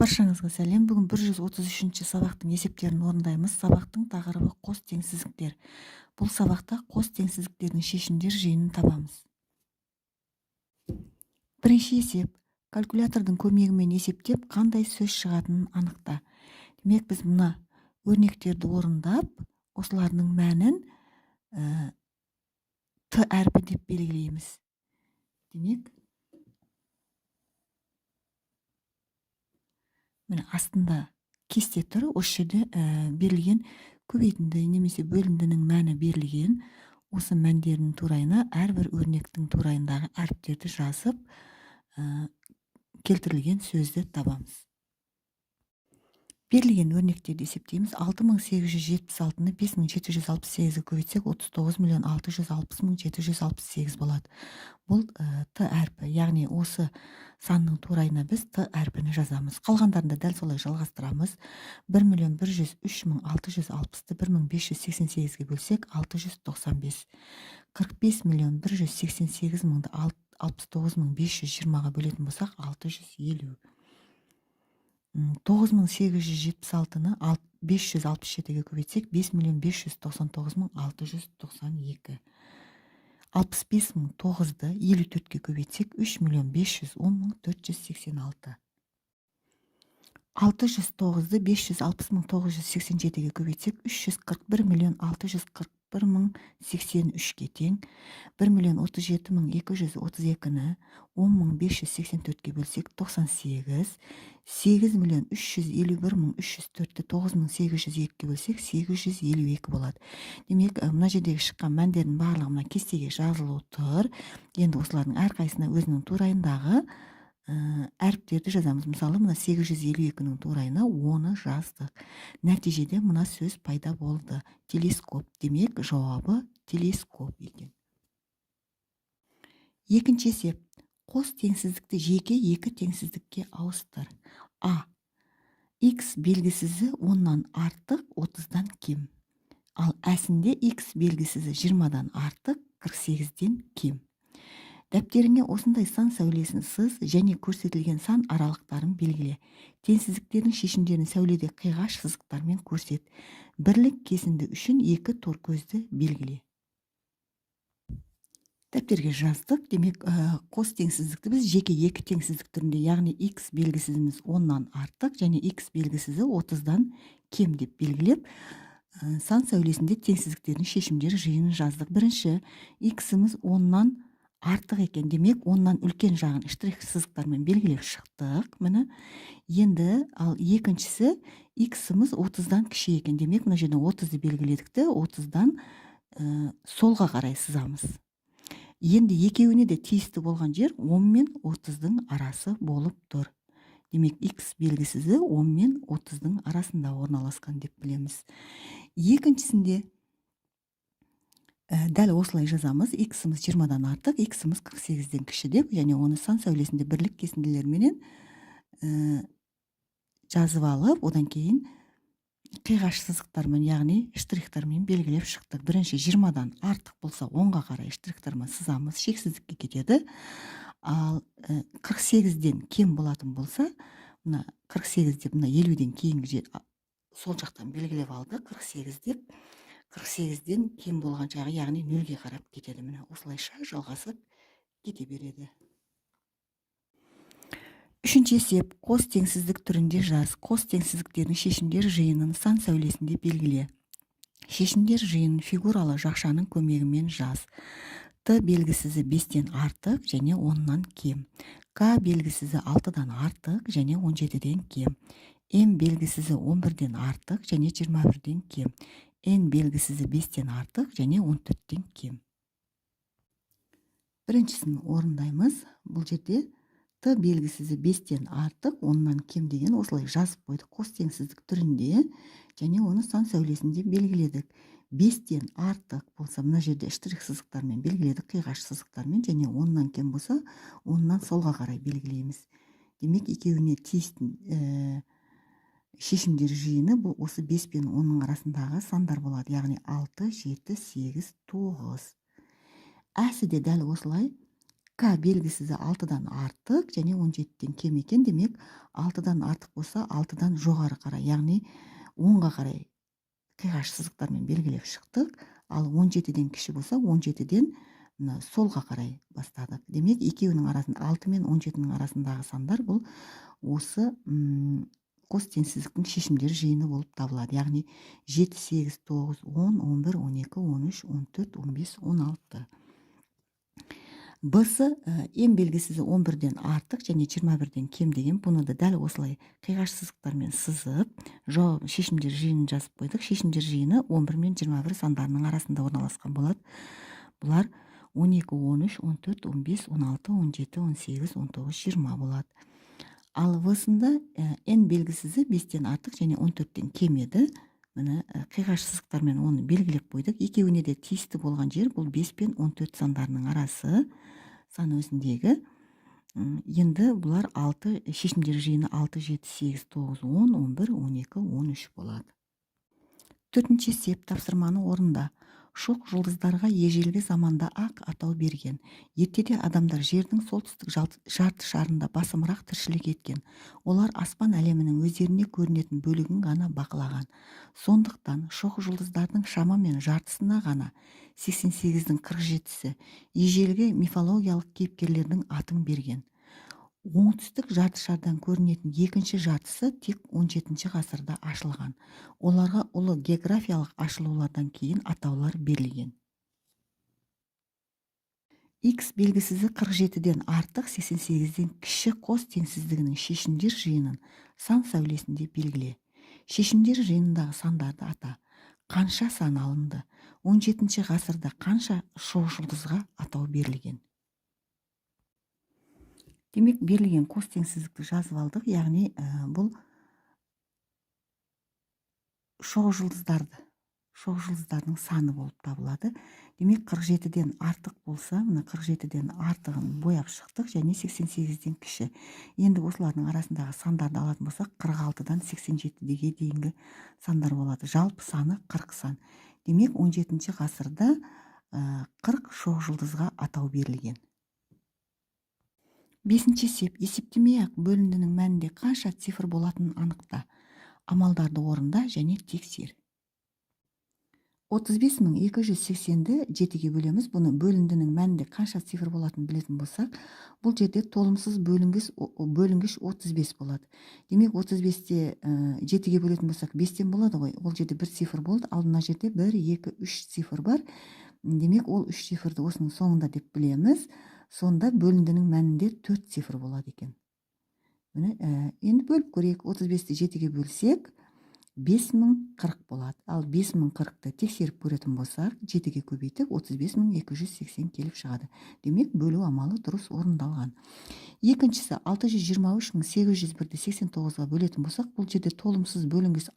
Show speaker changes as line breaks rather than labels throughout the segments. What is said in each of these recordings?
Баршаңызға сәлем. Бүгін 133-ші сабақтың есептерін орындаймыз. Сабақтың тақырыбы қос теңсіздіктер. Бұл сабақта қос теңсіздіктердің шешімдер жиынын табамыз. Бірінші есеп. Калькулятордың көмегімен есептеп, қандай сөз шығатынын анықта. Демек, біз мына өрнектерді орындап, осылардың мәнін Т әрпі деп белгілейміз. Демек, міне астында кесте тұр, осы жерде берілген көбейтінді немесе бөліндінің мәні берілген. Осы мәндердің турайына әрбір өрнектің турайындағы әріптерді жазып, келтірілген сөзді табамыз. Берілген өрнектерді есептейміз. 6876-ны 5768-ге көбейтсек 39.660.768 болады. Бұл Т әрпі, яғни осы санның турайына біз Т әрпіні жазамыз. Қалғандарында дәл солай жалғастырамыз. 1.103.660-ды 1588-ге бөлсек 695. 45.188.000-ды 69.520-ға бөлетін болсақ 650. 9876-ны 567-ге көбейтсек 5.599.692. 65.009-ды 54-ге көбейтсек 3.510.486. 609-ды 560.987-ге көбейтсек 341.641.083-ге тең. 1.037.232-ні 10.584-ге бөлсек 98. 8.351.304-ді 9.802-ге бөлсек 852 болады. Демек, мына жердегі шыққан мәндердің барлығы мына кестеге жазылып тұр. Енді осылардың әрқайсына өзінің турайындағы әріптерді жазамыз. Мысалы, мына 852-нің турайына 10-ны жаздық. Нәтижеде мына сөз пайда болды. Телескоп. Демек, жауабы телескоп екен. Екінші есеп. Қос теңсіздікті жеке екі теңсіздікке ауыстыр. А. X белгісізі 10-нан артық 30-дан кем. Ал әсінде X белгісізі 20-дан артық 48-ден кем. Дәптеріңе осындай сан сәулесін сыз және көрсетілген сан аралықтарын белгіле. Теңсіздіктердің шешімдерін сәуледе қиғаш сызықтармен көрсет. Бірлік кесінді үшін екі торкөзді белгіле. Дәптерге жаздық. Демек, қос теңсіздікті біз жеке екі теңсіздік түрінде, яғни X белгісізіміз 10-нан артық және X белгісізі 30-дан кем деп белгілеп, сан сәулесінде теңсіздіктердің шешімдері жиынын жаздық. Бірінші, X-іміз 10-нан артық екен. Демек, 10-нан үлкен жағын штрих сызықтармен белгілеп шықтық. Міне, енді ал екіншісі X-іміз 30-дан кіші екен. Демек, мына жерден 30-ды белгіледікті, 30-дан солға қарай сызамыз. Енді екеуіне де тиісті болған жер 10 мен 30-дың арасы болып тұр. Демек, X белгісізі 10 мен 30-дың арасында орналасқан деп білеміз. Екіншісінде дәл осылай жазамыз. X-іміз 20-дан артық, X-іміз 48-ден кіші деп, және оны сан сәулесінде бірлік кесінділерменен жазып алып, одан кейін қиғаш сызықтармен, яғни штрихтармен белгілеп шықтық. Бірінші 20-дан артық болса 10-ға қарай штрихтармен сызамыз, шексіздікке кетеді. Ал 48-ден кем болатын болса, мына 48 деп, мына 50-ден кейінгі жер сол жақтан белгілеп алды. 48 деп, 48-ден кем болған жағы, яғни 0-ге қарап кетеді. Міне осылайша жалғасып кете береді. Үшінші есеп. Қос теңсіздік түрінде жаз. Қос теңсіздіктердің шешімдер жиынын сан сәулесінде белгіле. Шешімдер жиынын фигуралы жақшаның көмегімен жаз. Т белгісізі 5-тен артық және 10-нан кем. К белгісізі 6-дан артық және 17-ден кем. М белгісізі 11-ден артық және 21-ден кем. Н белгісізі 5-тен артық және 14-ден кем. Біріншісін орындаймыз. Бұл жерде Т белгісізі 5-тен артық, 10-нан кем деген осылай жазып қойдық. Қос теңсіздік түрінде және оны сан сәулесінде белгіледік. 5-тен артық болса, мына жерде штрих сызықтармен белгіледік, қиғаш сызықтармен, және 10-нан кем болса, 10-нан солға қарай белгілейміз. Демек, екеуіне тиісті шешімдер жиыны бұл осы 5 пен 10-ның арасындағы сандар болады. Яғни 6, 7, 8, 9. Әсі де дәл осылай К белгісізі 6-дан артық және 17-тен кем екен. Демек 6-дан артық болса 6-дан жоғары қарай, яғни 10-ға қарай қиғаш сызықтармен белгілеп шықтық. Ал 17-ден кіші болса 17-ден солға қарай бастадық. Демек екеуінің арасында 6 мен 17-нің арасындағы сандар бұл осы қос теңсіздіктің шешімдер жиыны болып табылады. Яғни 7, 8, 9, 10, 11, 12, 13, 14, 15, 16. Б-сы ен белгісізі 11-ден артық және 21-ден кем деген. Бұны да дәл осылай қиғаш сызықтармен сызып, шешімдер жиынын жазып қойдық. Шешімдер жиыны 11 мен 21 сандарының арасында орналасқан болады. Бұлар 12, 13, 14, 15, 16, 17, 18, 19, 20 болады. Ал В-сында n белгісізі 5-тен артық және 14-тен кем еді. Міне қиғаш сызықтармен оны белгілеп қойдық. Екеуіне де тиісті болған жер бұл 5 пен 14 сандарының арасы. Сан өзіндегі. Енді бұлар 6, шешімдер жиыны 6, 7, 8, 9, 10, 11, 12, 13 болады. Төртінші есеп тапсырманы орында. Шоқ жұлдыздарға ежелгі заманда ақ атау берген. Ертеде адамдар жердің солтүстік жарты шарында басымырақ тіршілік еткен. Олар аспан әлемінің өздеріне көрінетін бөлігін ғана бақылаған. Сондықтан шоқ жұлдыздардың шамамен жартысына ғана 88-дің 47-сі ежелгі мифологиялық кейіпкерлердің атын берген. Оңтүстік жарты шардан көрінетін екінші жартысы тек 17-ші ғасырда ашылған. Оларға ұлы географиялық ашылулардан кейін атаулар берілген. X белгісізі 47-ден артық 88-ден кіші қос теңсіздігінің шешімдер жиынын сан сәулесінде белгіле. Шешімдер жиынындағы сандарды ата. Қанша сан алынды? 17-ші ғасырда қанша шоқ жұлдызға атау берілген? Демек, берілген қос теңсіздікті жазып алдық. Яғни бұл шоқ жұлдыздардың саны болып табылады. Демек, 47-ден артық болса, мына 47-ден артығын бояп шықтық және 88-ден кіші. Енді осылардың арасындағы сандарды алатын болсақ, 46-дан 87-ге дейінгі сандар болады. Жалпы саны 40 сан. Демек, 17-ші ғасырда 40 шоқ жұлдызға атау берілген. Бесінші есеп. Есептемей-ақ бөліндінің мәнінде қанша цифр болатынын анықта. Амалдарды орында және тексер. 35.280-ді 7-ге бөлеміз. Бұны бөліндінің мәнінде қанша цифр болатынын білетін болсақ, бұл жерде толымсыз бөлінгіш 35 болады. Демек, 35-те 7-ге бөлетін болсақ 5-тен болады ғой. Ол жерде 1 цифр болды. Ал мына жерде 1, 2, 3 цифр бар. Демек, ол 3 цифрді осының соңында деп білеміз. Сонда бөліндінің мәнінде 4 цифр болады екен. Енді бөліп көрейік. 35-ті 7-ге бөлсек, 5040 болады. Ал 5040-ты тексеріп көретін болсақ, 7-ге көбейтіп 35280 келіп шығады. Демек, бөлу амалы дұрыс орындалған. Екіншісі 623.801-ді 89-ға бөлетін болсақ, бұл жерде толымсыз бөлінгіш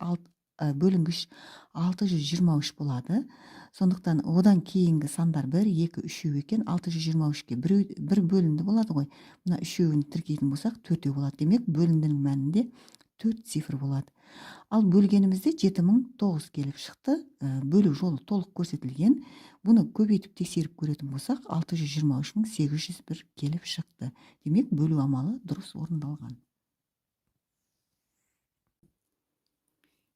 623 болады. Сондықтан одан кейінгі сандар 1, 2, 3 екен. 623-ке бір бөлінді болады ғой. Мына үшеуін тіркейтін болсақ 4 болады. Демек, бөліндінің мәнінде 4 цифр болады. Ал бөлгенімізде 7009 келіп шықты. Бөлу жолы толық көрсетілген. Бұны көбейтіп тексеріп көретін болсақ, 623.801 келіп шықты. Демек, бөлу амалы дұрыс орындалған.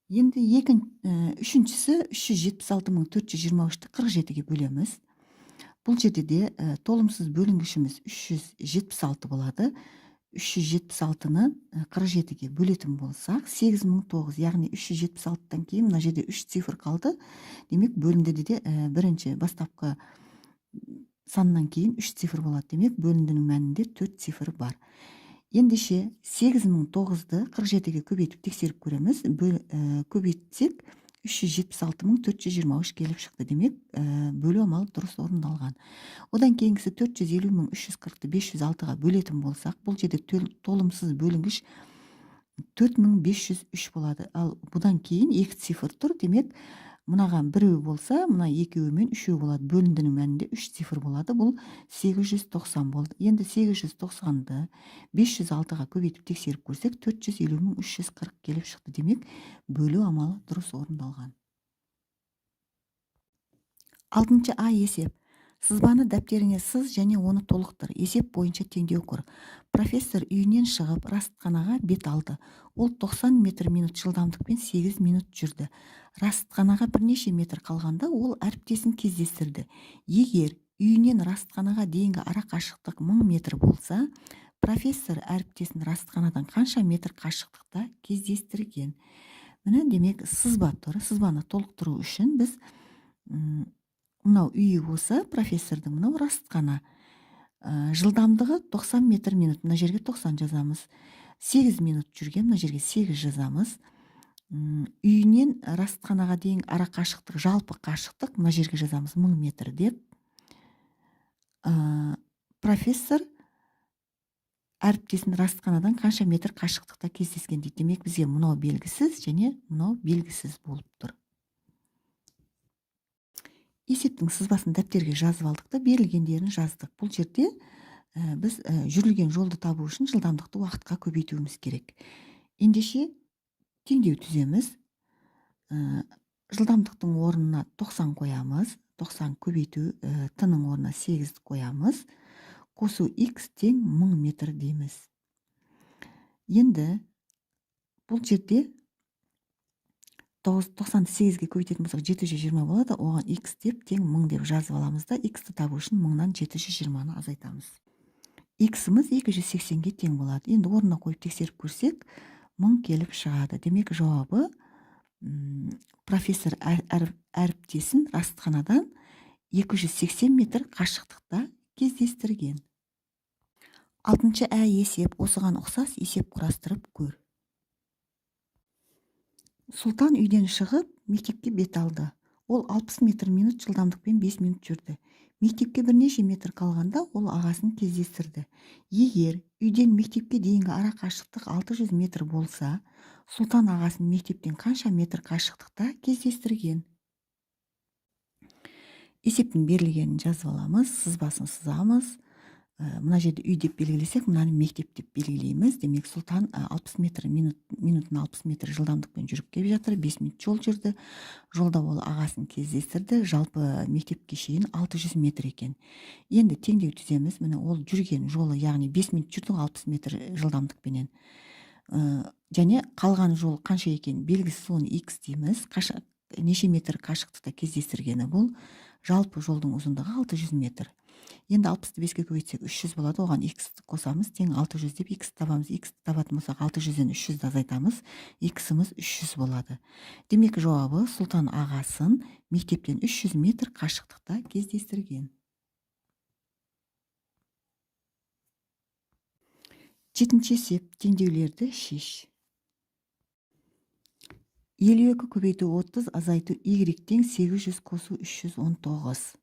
Енді үшіншісі 376.423-ті 47-ге бөлеміз. Бұл жерде де толымсыз бөлінгішіміз 376 болады. 376-ны 47-ге бөлетін болсақ, 8009, яғни 376-тан кейін мына жерде 3 цифр қалды. Демек, бөліндіде де бірінші бастапқы саннан кейін 3 цифр болады. Демек, бөліндінің мәнінде 4 цифр бар. Ендеше 8009-ды 47-ге көбейтіп тексеріп көреміз. Көбейтсек 376.423 келіп шықты. Демек, бөлу амалы дұрыс орындалған. Одан кейінгісі 450.340-ды 506-ға бөлетін болсақ, бұл жерде толымсыз бөлінгіш 4503 болады. Ал бұдан кейін 2 цифр тұр. Демек, мынаған біреу болса, мына екеуі мен үшеу болады. Бөліндінің мәнінде 3 цифр болады. Бұл 890 болды. Енді 890-ды 506-ға көбейтіп тексеріп көрсек, 450.340 келіп шықты. Демек, бөлу амалы дұрыс орындалған. 6-А есеп. Сызбаны дәптеріңе сыз және оны толықтыр. Есеп бойынша теңдеу құр. Профессор үйінен шығып расатханаға бет алды. Ол 90 метр минут жылдамдықпен 8 минут жүрді. Расатханаға бірнеше метр қалғанда ол әріптесін кездестірді. Егер үйінен расатханаға дейінгі ара қашықтық 1000 метр болса, профессор әріптесін расатханадан қанша метр қашықтықта кездестірген? Міне демек сызба тұр. Сызбаны толықтыру үшін біз мынау үйі болса, профессордың мынау расатхана. Жылдамдығы 90 метр минут. Мына жерге 90 жазамыз. 8 минут жүрген, мына жерге 8 жазамыз. Үйінен расатханаға дейін ара қашықтық, жалпы қашықтық, мына жерге жазамыз 1000 метр деп. Профессор әріптесін расатханадан қанша метр қашықтықта кездескен дейді. Демек бізге мынау белгісіз және мынау белгісіз болып тұр. Есептің сызбасын дәптерге жазып алдық та берілгендерін жаздық. Бұл жерде біз жүрілген жолды табу үшін жылдамдықты уақытқа көбейтуіміз керек. Ендеше теңдеу түземіз. Жылдамдықтың орнына 90 қоямыз. 90 көбейту т-ның орнына 8 қоямыз. Қосу x тең 1000 метр дейміз. Енді бұл жерде 98-ге көбейтетін болсақ 720 болады. Оған x деп тең 1000 деп жазып аламыз да, x-ті табу үшін 1000-нан 720-ны азайтамыз. X-іміз 280-ге тең болады. Енді орнына қойып тексеріп көрсек, 1000 келіп шығады. Демек жауабы профессор әріптесін расатханадан 280 метр қашықтықта кездестірген. 6-шы есеп. Осыған ұқсас есеп құрастырып көр. Сұлтан үйден шығып, мектепке бет алды. Ол 60 метр минут жылдамдықпен 5 минут жүрді. Мектепке бірнеше метр қалғанда ол ағасын кездестірді. Егер үйден мектепке дейінгі ара қашықтық 600 метр болса, Сұлтан ағасын мектептен қанша метр қашықтықта кездестірген? Есептің берілгенін жазып аламыз, сызбасын сызамыз. Мына жерде үй деп белгілесек, мынаны мектеп деп белгілейміз. Демек Сұлтан 60 метр минутына 60 метр жылдамдықпен жүріп келіп жатыр, 5 минут жол жүрді. Жолда ол ағасын кездестірді. Жалпы мектепке шейін 600 метр екен. Енді теңдеу түземіз. Міне ол жүрген жолы, яғни 5 минут жүрді 60 метр жылдамдықпенен. Және қалған жол қанша екен? Белгісіз, оны x дейміз. Неше метр қашықтықта кездестіргені бұл? Жалпы жолдың ұзындығы 600 метр. Енді 60-ты 5-ке көбейтсек 300 болады. Оған x қосамыз, тең 600 деп x табамыз. X табатын болсақ 600-ден 300-ді азайтамыз. X-іміз 300 болады. Демек жауабы Сұлтан ағасын мектептен 300 метр қашықтықта кездестірген. 7-ші есеп. Теңдеулерді шеш. 52 көбейту 30 азайту y тең 800 қосу 319.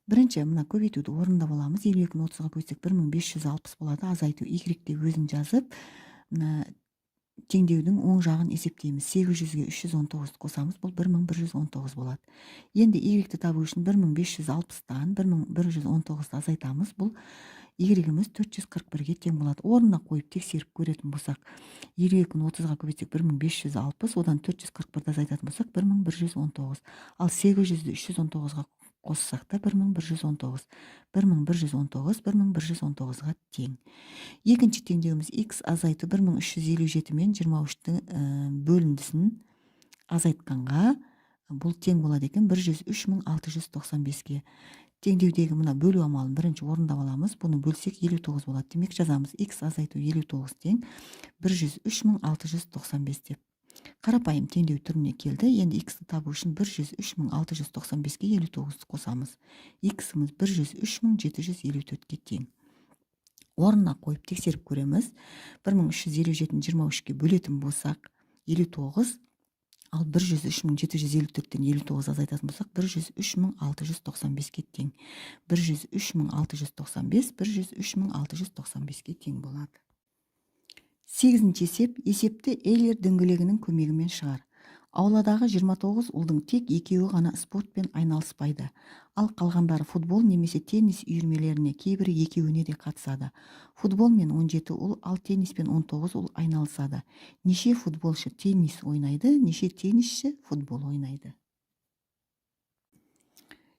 Бірінші мына көбейтуді орындап аламыз. 52-ні 30-ға көбейтсек 1560 болады. Азайту y-де өзін жазып, теңдеудің оң жағын есептейміз. 800-ге 319 қосамыз, бұл 1119 болады. Енді y-ді табу үшін 1560-тан 1119-ды азайтамыз. Бұл y-іміз 441-ге тең болады. Орнына қойып тексеріп көретін болсақ, 52-ні 30-ға көбейтсек 1560, одан 441-ді азайтатын болсақ 1119. Ал 800-ді 319-ға қоссақ та 1119. 1119 1119-ға тең. Екінші теңдеуіміз x азайту 1357 мен 23-дің бөліндісін азайтқанға бұл тең болады екен 103695-ге. Теңдеудегі мына бөлу амалын бірінші орындап аламыз. Бұны бөлсек 59 болады. Демек жазамыз x азайту 59 тең 103695 деп. Қарапайым теңдеу түріне келді. Енді x-ті табу үшін 103695-ге 59 қосамыз. X-іміз 103754-ге тең. Орнына қойып тексеріп көреміз. 1357-ні 23-ге бөлетін болсақ 59, ал 103754-тен 59 азайтатын болсақ 103695-ге тең. 103695 103695-ге тең болады. 8-ші есеп. Есепті Эйлер дөңгелегінің көмегімен шығар. Ауладағы 29 ұлдың тек екеуі ғана спортпен айналыспайды. Ал қалғандары футбол немесе теннис үйірмелеріне, кейбірі екеуіне де қатысады. Футболмен 17 ұл, ал тенниспен 19 ұл айналысады. Неше футболшы теннис ойнайды, неше теннисші футбол ойнайды?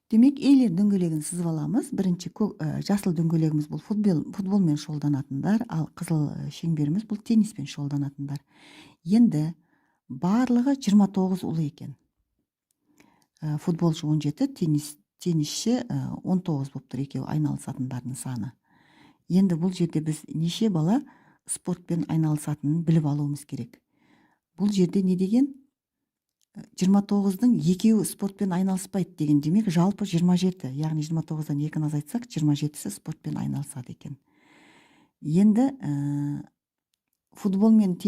Демек эйлер дөңгөлөгүн сызып аламыз. Биринчи жасыл дөңгөлөгүбүз бул футбол менен шогулданатындар, ал кызыл шеңберибиз бул тенниспен шогулданатындар. Енді барлығы 29 ұлы екен. Футболшы 17, теннисші 19 болыптыр, екеуі айналысатындардың саны. Енді бұл жерде біз неше бала спортпен айналысатынын біліп алуымыз керек. Бұл жерде не деген? 29-дың екеуі спортпен айналыспайды деген, демек жалпы 27, яғни 29-дан 2-ні азайтсақ 27-сі спортпен айналысады екен. Енді футбол мен 17,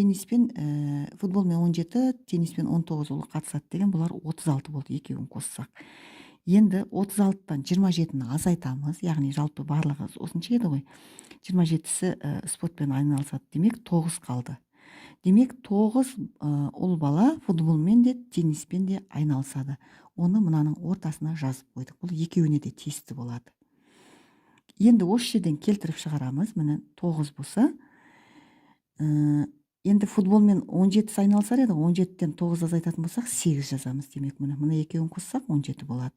тенниспен 19 ұлы қатысады деген, бұлар 36 болды, екеуін қоссақ. Енді 36-тан 27-ні азайтамыз, яғни жалпы барлығы осынша еді ғой. 27-сі спортпен айналысады, демек 9 қалды. Демек 9 ұл бала футболмен де тенниспен де айналысады. Оны мынаның ортасына жазып қойдық. Бұл екеуіне де тиісті болады. Енді осы жерден келтіріп шығарамыз. Міне 9 болса, енді футболмен 17 айналысар еді, 17-тен 9 азайтатын болсақ 8 жазамыз. Демек мына екеуін қоссақ 17 болады.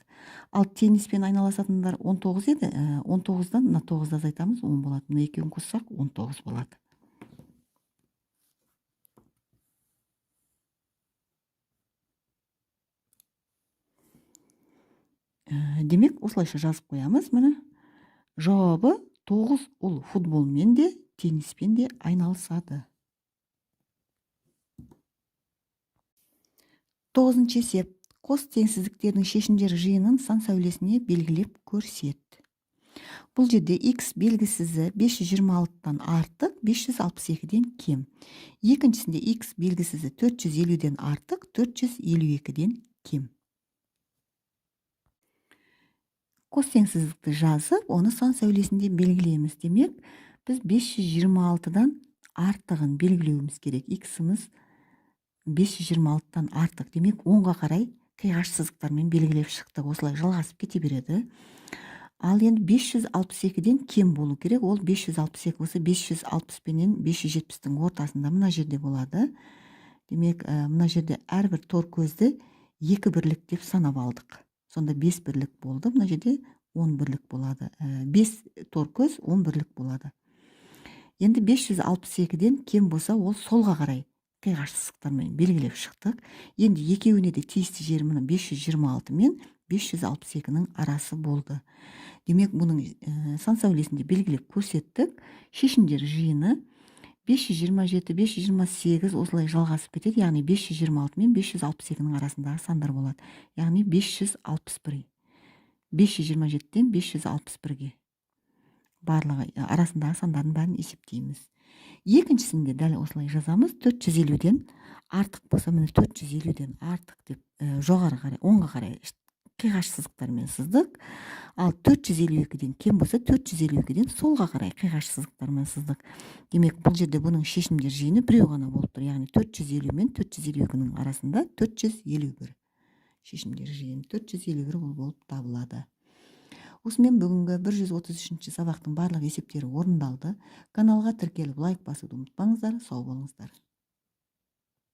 Ал тенниспен айналысатындар 19 еді, 19-дан мына 9 азайтамыз, 10 болады. Мына екеуін қоссақ 19 болады. Демек осылайша жазып қоямыз. Міне жауабы 9 ұл футболмен де тенниспен де айналысады. 9-шы есеп. Қос теңсіздіктердің шешімдері жиынын сан сәулесіне белгілеп көрсет. Бұл жерде x белгісізі 526-тан артық, 562-ден кем. Екіншісінде x белгісізі 450-ден артық, 452-ден кем. Қос теңсіздікті жазып, оны сан сәулесінде белгілейміз. Демек, біз 526-дан артығын белгілеуіміз керек. X-іміз 526-тан артық. Демек, 10-ға қарай қиғаш сызықтармен белгілеп шықтық. Осылай жалғасып кете береді. Ал енді 562-ден кем болу керек. Ол 562 болса, 560 пенен 570-тің ортасында мына жерде болады. Демек, мына жерде әрбір тор көзді 2 бірлік деп санап алдық. Сонда 5 бірлік болды. Мына жерде 10 бірлік болады. 5 тор көз 10 бірлік болады. Енді 562-ден кем болса, ол солға қарай қиғаш сызықтармен белгілеп шықтық. Енді екеуіне де тиісті жері мына 526 мен 562-нің арасы болды. Демек, бұның сан сәулесінде белгілеп көрсеттік. Шешімдер жиыны 527, 528 осылай жалғасып кетеді. Яғни 526 мен 562-нің арасындағы сандар болады. Яғни 561. 527-тен 561-ге барлығы арасындағы сандардың бәрін есептейміз. Екіншісінде дәл осылай жазамыз. 450-ден артық болса, міне 450-ден артық деп жоғары қарай, 10-ға қарай қиғаш сызықтармен сыздық. Ал 452-ден кем болса, 452-ден солға қарай қиғаш сызықтармен сыздық. Демек, бұл жерде бұның шешімдер жиыны біреу ғана болып тұр. Яғни 450 мен 452-нің арасында 451. Шешімдер жиыны 451 болып табылады. Осымен бүгінгі 133-ші сабақтың барлық есептері орындалды. Каналға тіркеліп лайк басуды ұмытпаңыздар. Сау болыңыздар.